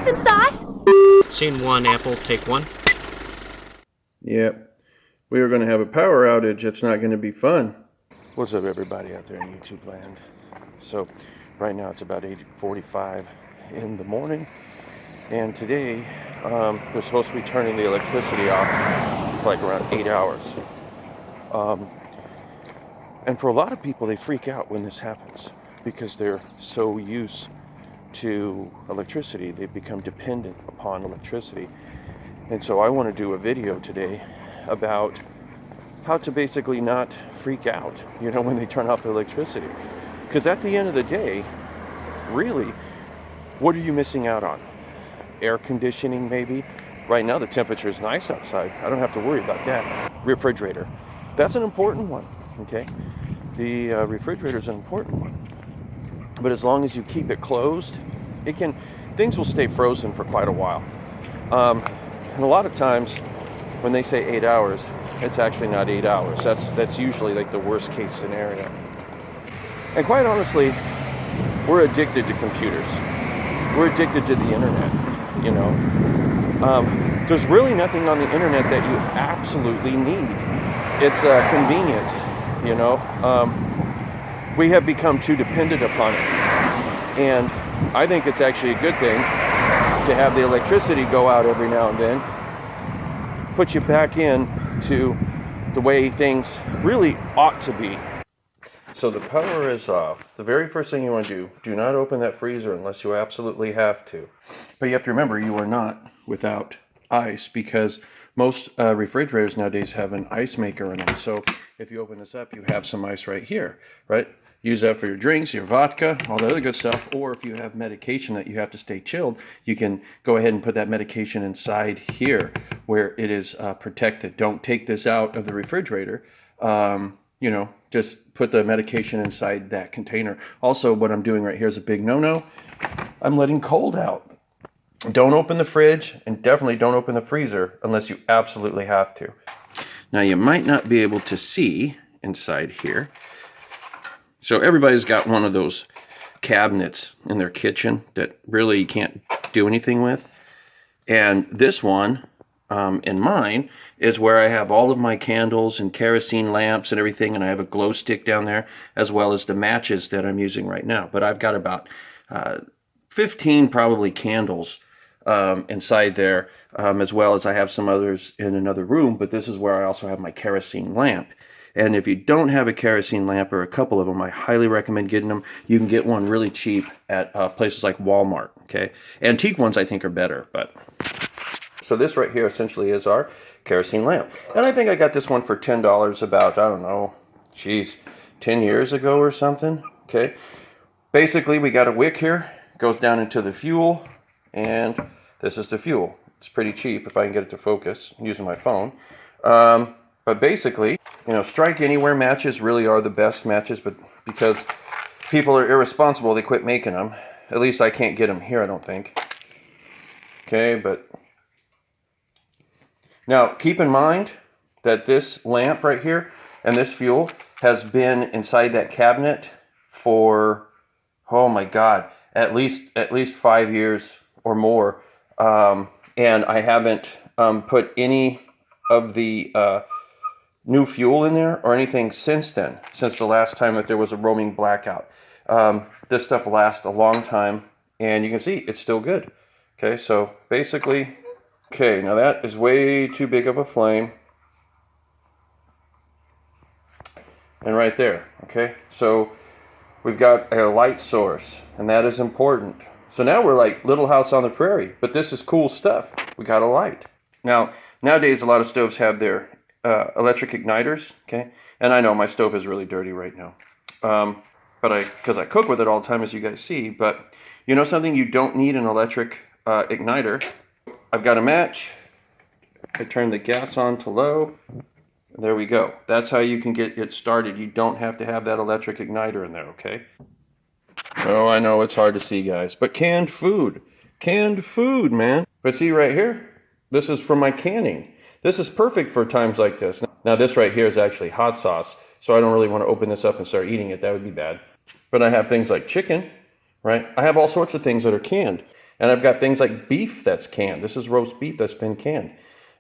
some sauce? Scene 1, Apple, take 1. Yep. We are going to have a power outage. It's not going to be fun. What's up, everybody out there in YouTube land? So, right now it's about 8:45 in the morning. And today, we're supposed to be turning the electricity off for like around 8 hours. And for a lot of people, they freak out when this happens because they're so used to electricity. They've become dependent upon electricity. And so I want to do a video today about how to basically not freak out, when they turn off the electricity. Because at the end of the day, really, what are you missing out on? Air conditioning, maybe? Right now the temperature is nice outside. I don't have to worry about that. Refrigerator. That's an important one, okay? The refrigerator is an important one. But as long as you keep it closed, things will stay frozen for quite a while. And a lot of times when they say 8 hours, it's actually not 8 hours. That's usually like the worst case scenario. And quite honestly, we're addicted to computers. We're addicted to the internet, There's really nothing on the internet that you absolutely need. It's a convenience, We have become too dependent upon it. And I think it's actually a good thing to have the electricity go out every now and then, put you back in to the way things really ought to be. So the power is off. The very first thing you want to do not open that freezer unless you absolutely have to. But you have to remember, you are not without ice, because most refrigerators nowadays have an ice maker in them. So if you open this up, you have some ice right here, right? Use that for your drinks, your vodka, all the other good stuff. Or if you have medication that you have to stay chilled, you can go ahead and put that medication inside here where it is protected. Don't take this out of the refrigerator. Just put the medication inside that container. Also, what I'm doing right here is a big no-no. I'm letting cold out. Don't open the fridge, and definitely don't open the freezer unless you absolutely have to. Now, you might not be able to see inside here. So everybody's got one of those cabinets in their kitchen that really you can't do anything with. And this one, in mine, is where I have all of my candles and kerosene lamps and everything, and I have a glow stick down there, as well as the matches that I'm using right now. But I've got about 15 probably candles inside there, as well as I have some others in another room, but this is where I also have my kerosene lamp. And if you don't have a kerosene lamp, or a couple of them, I highly recommend getting them. You can get one really cheap at places like Walmart, okay? Antique ones I think are better, but... So this right here essentially is our kerosene lamp. And I think I got this one for $10 about, 10 years ago or something, okay? Basically, we got a wick here, goes down into the fuel, and this is the fuel. It's pretty cheap if I can get it to focus using my phone. But basically, strike anywhere matches really are the best matches, but because people are irresponsible, they quit making them. At least I can't get them here, I don't think. Okay, but now keep in mind that this lamp right here and this fuel has been inside that cabinet for, oh my God, at least 5 years or more. And I haven't put any of the new fuel in there or anything since then, since the last time that there was a roaming blackout. This stuff lasts a long time, and you can see it's still good. Okay, so basically, okay, now that is way too big of a flame. And right there, okay, so we've got a light source, and that is important. So now we're like Little House on the Prairie, but this is cool stuff. We got a light. Now, nowadays a lot of stoves have their electric igniters, okay? And I know my stove is really dirty right now. Because I cook with it all the time, as you guys see. But you know something? You don't need an electric igniter. I've got a match. I turn the gas on to low. There we go. That's how you can get it started. You don't have to have that electric igniter in there, okay? Oh, I know it's hard to see, guys. But canned food, man. But see right here? This is from my canning. This is perfect for times like this. Now this right here is actually hot sauce, so I don't really want to open this up and start eating it. That would be bad. But I have things like chicken, right? I have all sorts of things that are canned. And I've got things like beef that's canned. This is roast beef that's been canned.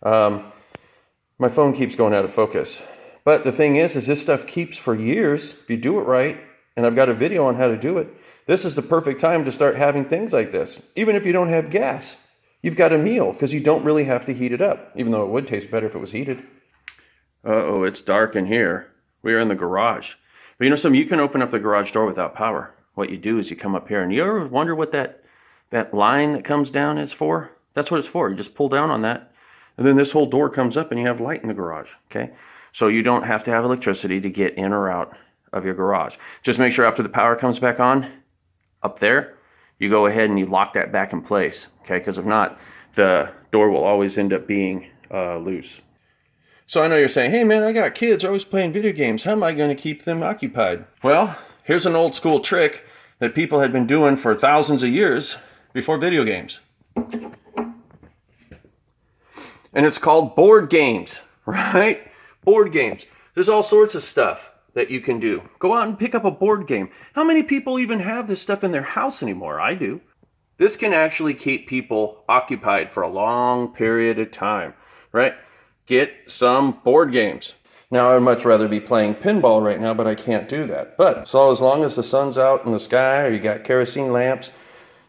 My phone keeps going out of focus. But the thing is this stuff keeps for years if you do it right. And I've got a video on how to do it. This is the perfect time to start having things like this. Even if you don't have gas, you've got a meal because you don't really have to heat it up, even though it would taste better if it was heated. Uh-oh, it's dark in here. We are in the garage. But you know something? You can open up the garage door without power. What you do is you come up here, and you ever wonder what that line that comes down is for? That's what it's for. You just pull down on that, and then this whole door comes up, and you have light in the garage, okay? So you don't have to have electricity to get in or out of your garage. Just make sure after the power comes back on, up there, you go ahead and you lock that back in place, okay? Because if not, the door will always end up being loose. So I know you're saying, hey man, I got kids, they're always playing video games. How am I going to keep them occupied? Well, here's an old school trick that people had been doing for thousands of years before video games. And it's called board games, right? Board games. There's all sorts of stuff that you can do. Go out and pick up a board game. How many people even have this stuff in their house anymore? I do. This can actually keep people occupied for a long period of time, right? Get some board games. Now, I'd much rather be playing pinball right now, but I can't do that. But so as long as the sun's out in the sky, or you got kerosene lamps,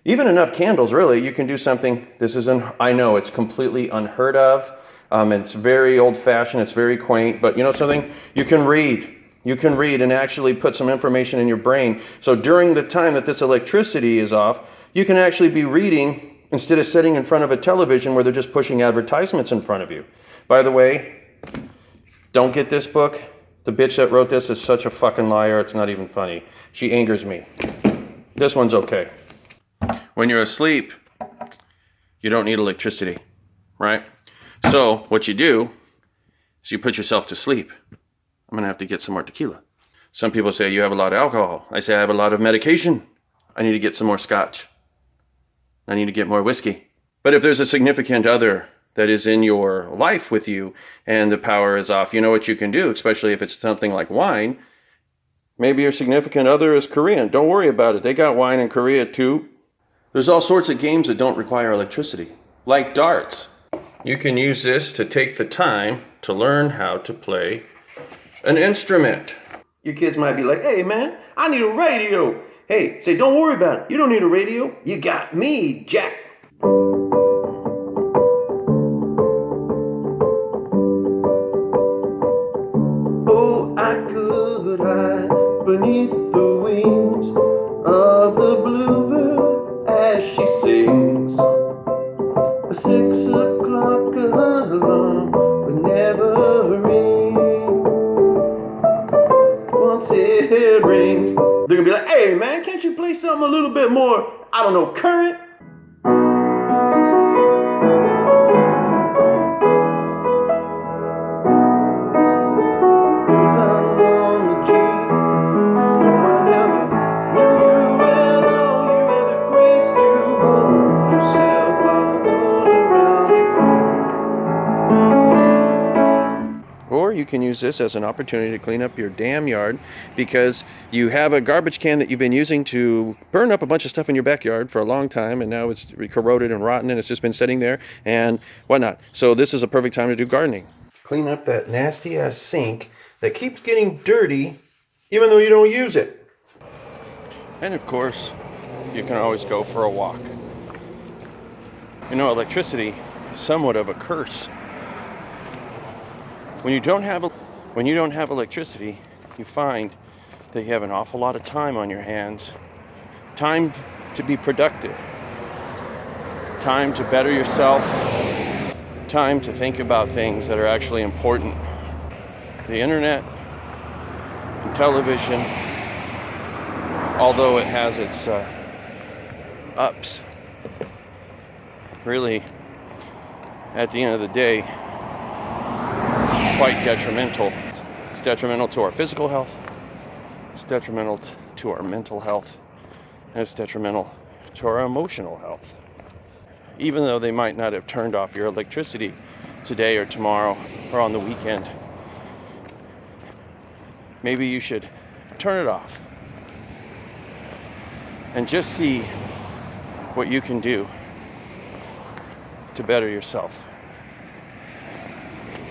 even enough candles, really, you can do something. This is, I know it's completely unheard of. It's very old-fashioned. It's very quaint. But you know something? You can read. You can read and actually put some information in your brain. So during the time that this electricity is off, you can actually be reading instead of sitting in front of a television where they're just pushing advertisements in front of you. By the way, don't get this book. The bitch that wrote this is such a fucking liar, it's not even funny. She angers me. This one's okay. When you're asleep, you don't need electricity, right? So what you do is you put yourself to sleep. I'm going to have to get some more tequila. Some people say you have a lot of alcohol. I say I have a lot of medication. I need to get some more scotch. I need to get more whiskey. But if there's a significant other that is in your life with you and the power is off, you know what you can do, especially if it's something like wine. Maybe your significant other is Korean. Don't worry about it. They got wine in Korea too. There's all sorts of games that don't require electricity, like darts. You can use this to take the time to learn how to play an instrument. Your kids might be like, hey man, I need a radio. Hey, say, don't worry about it. You don't need a radio. You got me, Jack. Oh, I could hide beneath the wings of the bluebird as she sings. A 6 o'clock alarm would never ring. Once it rings, they're gonna be like, hey man, can't you play something a little bit more, I don't know, current? You can use this as an opportunity to clean up your damn yard because you have a garbage can that you've been using to burn up a bunch of stuff in your backyard for a long time, and now it's corroded and rotten and it's just been sitting there and whatnot. So this is a perfect time to do gardening. Clean up that nasty ass sink that keeps getting dirty even though you don't use it. And of course, you can always go for a walk. You know, electricity is somewhat of a curse. When you don't have electricity, you find that you have an awful lot of time on your hands. Time to be productive. Time to better yourself. Time to think about things that are actually important. The internet and television, although it has its ups, really, at the end of the day, quite detrimental. It's detrimental to our physical health, it's detrimental to our mental health, and it's detrimental to our emotional health. Even though they might not have turned off your electricity today or tomorrow or on the weekend, maybe you should turn it off and just see what you can do to better yourself.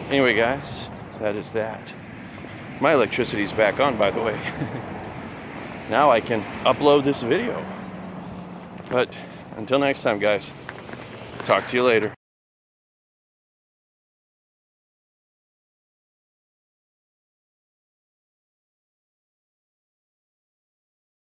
Anyway, guys, that is that. My electricity's back on, by the way. Now I can upload this video. But until next time, guys, talk to you later.